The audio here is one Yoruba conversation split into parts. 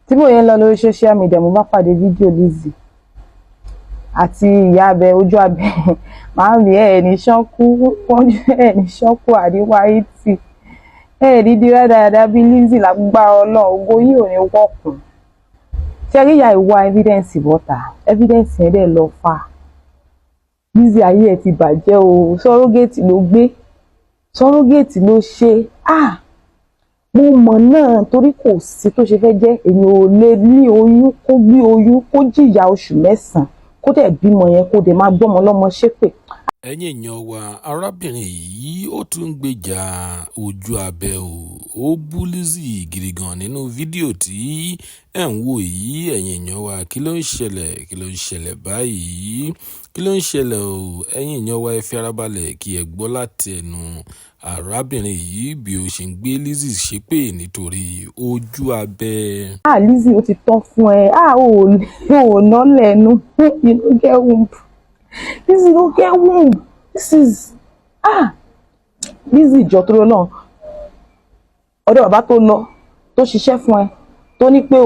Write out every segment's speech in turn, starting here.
tí mo yẹn lọ lórí social media mo bá pàdé fídíò Lizzy àti ìyá abẹ ojú abẹ máa ń rí ní ṣánkú pọ́njú ní ṣánkú àríwá etí ní dírá dáadáa bí Lizzy lágbára Ọlọ́run ògo yìí ò ní wọ́kùn ṣé rí ìyá ìwà evidence bọ́ta evidence yẹn dẹ̀ lọ fà Lizzy ayé ẹ̀ ti bàjẹ́ o sọ́rọ́gẹ́tì ló gbé sọ́rọ́gẹ́tì ló ṣe mo mọ̀ náà torí kò sí tó ṣe fẹ́ jẹ́ èèyàn ò lè ní oyún kó gbé oyún kó jìyà oṣù 9 kó dẹ̀ bímọ yẹn kó dẹ̀ máa gbọ́mọ lọ́mọ ṣépè. ẹ̀yin èèyàn wa arábìnrin yìí ó tún ń gbèjà ojú abẹ ó bú Lizzy gidi gan nínú fídíò tí ẹ̀ ń wò yìí ẹ̀yin èèyàn wa kí ló ń ṣẹlẹ̀ báyìí kí ló ń ṣẹlẹ̀ ẹ̀yin èèyàn wa ẹ fi ara balẹ̀ kí ẹ gbọ́ láti ẹnu arábìnrin yìí bí ó ṣe ń gbé Lizzy ṣépè nítorí ojú abẹ. Lizzy ó ti tán fún ẹ ò ná lẹ́nu you no get womb. Lizzy no get womb. This is Lizzy ìjọ tó lọ ọ̀dọ̀ bàbá tó lọ tó ṣiṣẹ́ fún ẹ tó ní pé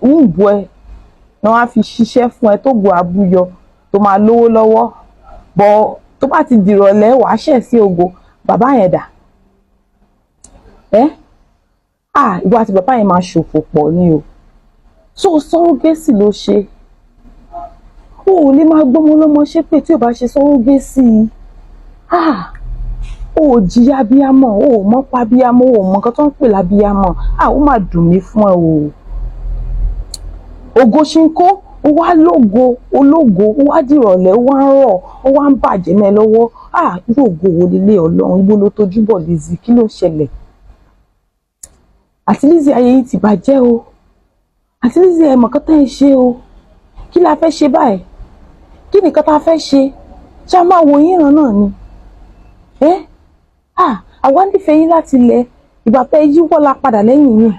wúùbù ẹ náà wá fi ṣiṣẹ́ fún ẹ tó gbọ́ abúyọ tó máa lówó lọ́wọ́ bọ́ tó bá ti dìrọ̀lẹ́ wàá ṣẹ̀ sí ògo bàbá yẹn dà ìwọ àti bàbá yẹn máa ṣòfò pọ̀ ni o so sọ́rọ́gẹ́sì ló ṣe o ò lè máa gbọ́mọ lọ́mọ ṣépè tí ò bá ṣe sọ́rọ́gẹ́sì o ò jìyà abiyamọ o ò mọ̀ pa abiyamọ o ò mọ̀ nǹkan tó ń pè lábiyamọ ó máa dùn mí fún ẹ o ògo ṣe ń kó ó wá lógo ológo ó wá dìrọ̀lẹ́ ó wá ń rọ̀ ó wá ń bàjẹ́ mẹ́ lọ́wọ́ irú ògo wo nílé Ọlọ́run ibo ló tójú bọ̀ Lizzy kí ló ṣẹlẹ̀ àti Lizzy ayé yìí ti bàjẹ́ o àti Lizzy ẹ̀ mọ̀kán tẹ́ ẹ ṣe o kí la fẹ́ ṣe báyìí kí nìkan tá a fẹ́ ṣe ṣé a máa wo yín ìran náà ni àwa nífẹ̀ẹ́ yín láti ilẹ̀ ìgbà pé yíwọ́ la padà lẹ́yìn yín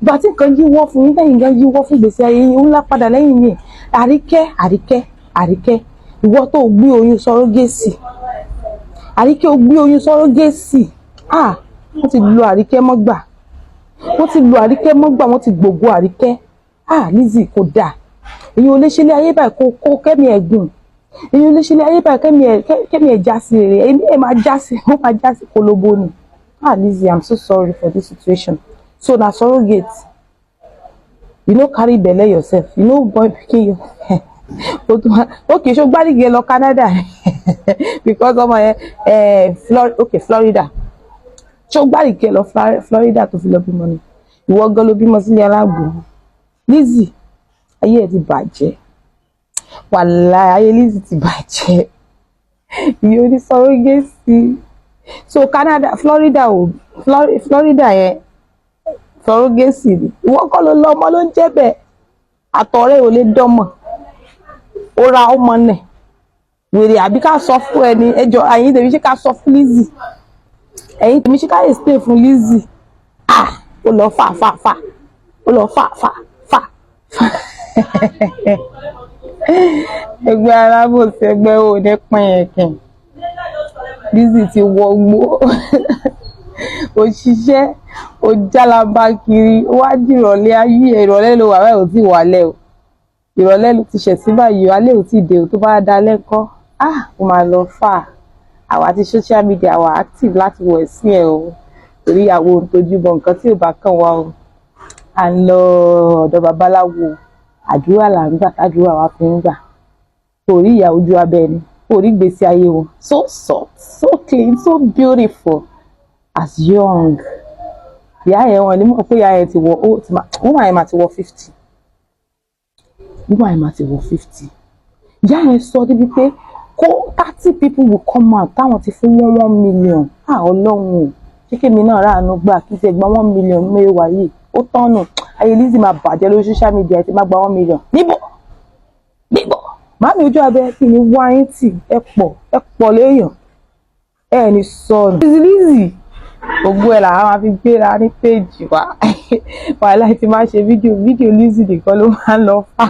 ìgbà tí nǹkan yíwọ́ fún yín lẹ́yìn gan yíwọ́ fún gbèsè ayé yín ńlá padà lẹ́yìn yín àríkẹ́ ìwọ tó gbé oyún sọ́rọ́gẹ́sì àríkẹ́ ó gbé oyún sọ́rọ́gẹ́sì wọ́n ti lo àríkẹ́ mọ́gbà wọ́n ti gbògo àríkẹ́ Lizzy kò dáa èyí ò lè ṣe ilé ayé báyìí kó kẹ́mi ẹ̀gùn èyí ò lè ṣe ilé ayé báyìí kẹ́mi ẹ̀ já sí rere èmi ẹ̀ máa já sí kólóbó ni Lizzy I'm so sorry for this situation so na surrogate you no carry belle yourself you no born pikin you okay so gbárìgì lọ Canada because ọmọ yẹn Florida so gbárìgì lọ Florida tó fi lọ bímọ ni ìwọ gan ló bímọ sílé aláàbò Lizzy ayé ẹ ti bàjẹ́ wàláhì ayé Lizzy ti bàjẹ́ ìyẹn ò ní surrogate so Canada Florida yẹn surrogate ni ìwọ kọ́ ló lọ ọmọ ló ń jẹ́ bẹ́ẹ̀ àtọ̀rẹ́ ò lè dọ́mọ̀ ó ra ọmọ nẹ̀ wèrè àbí ká sọ fún ẹni ẹjọ́ ẹ̀yin tèmi ṣe ká sọ fún Lizzy ẹ̀yin tèmi ṣe ká lè stay fún Lizzy ó lọ fà ó lọ fà ẹgbẹ́ alábòsí ẹgbẹ́ ò ní pín ẹ̀kìn Lizzy ti wọgbó òṣìṣẹ́ ó jálaba kiri ó wá dìrọ̀lẹ́ ayé ìrọ̀lẹ́ ló wà báyìí ò tí wálẹ̀ o ìrọ̀lẹ́ ló ti ṣẹ̀ sí báyìí alẹ́ ò tí dé o tó bá dá lẹ́kọ́ ó máa lọ fà àwa ti social media wà active láti wọ̀ sí ẹ̀ o torí àwọn ohun tójú bọ̀ nǹkan tí ò bá kàn wá o à ń lọ ọ̀dọ̀ babaláwo àdúrà là ń gbà tádúrà wa fi ń gbà torí ìyá ojú abẹ ni torí gbèsè ayé wọn so soft so clean so beautiful as young ìyá yẹn wọn ni mo pé ìyá yẹn ti wọ woman yẹn máa ti wọ 50 woman yẹn máa ti wọ 50 ìyá yẹn sọ débi pé 30 people will come out táwọn ti fún wọn 1 million Ọlọ́run kíkẹ́ mi náà ráàánú gbà kí ti ẹgbọ́n 1 million mẹ́wàá yìí ó tọ́nù ayé Lizzy máa bàjẹ́ lórí social media ẹ ti má gba 1 million níbo màmí ojú abẹ kí ni wáyé tì ẹ pọ̀ léèyàn ẹ ní sọnù Lizzy gbogbo ẹ làwọn máa fi gbéra ní péjì wa wàhálà ti máa ṣe fídíò Lizzy nìkan ló máa ń lọ fà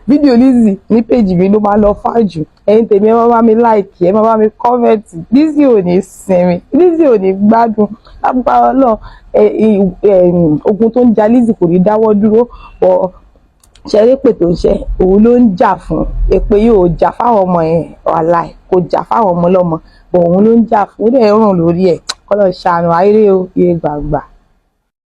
fídíò Lizzy ní péjì mi ló máa lọ fájù. Ẹ̀yin tèmi ẹ máa bá mi láìkì, ẹ máa bá mi kọ́mẹ̀tì. Lizzy ò ní sinmi, Lizzy ò ní gbádùn. Lágbára Ọlọ́run ogun tó ń ja Lizzy kò ní dáwọ́ dúró. Ṣẹ́rí pé tó ń ṣe òun ló ń jà fún. Èpè yóò jà fáwọn ọmọ yẹn wàláì, kò jà fáwọn ọmọ ọlọ́mọ, òun ló ń jà fún. Ó dẹ̀ rùn lórí ẹ̀. Kọ́lọ́ ṣàánú ayé o, iye gbàgbà.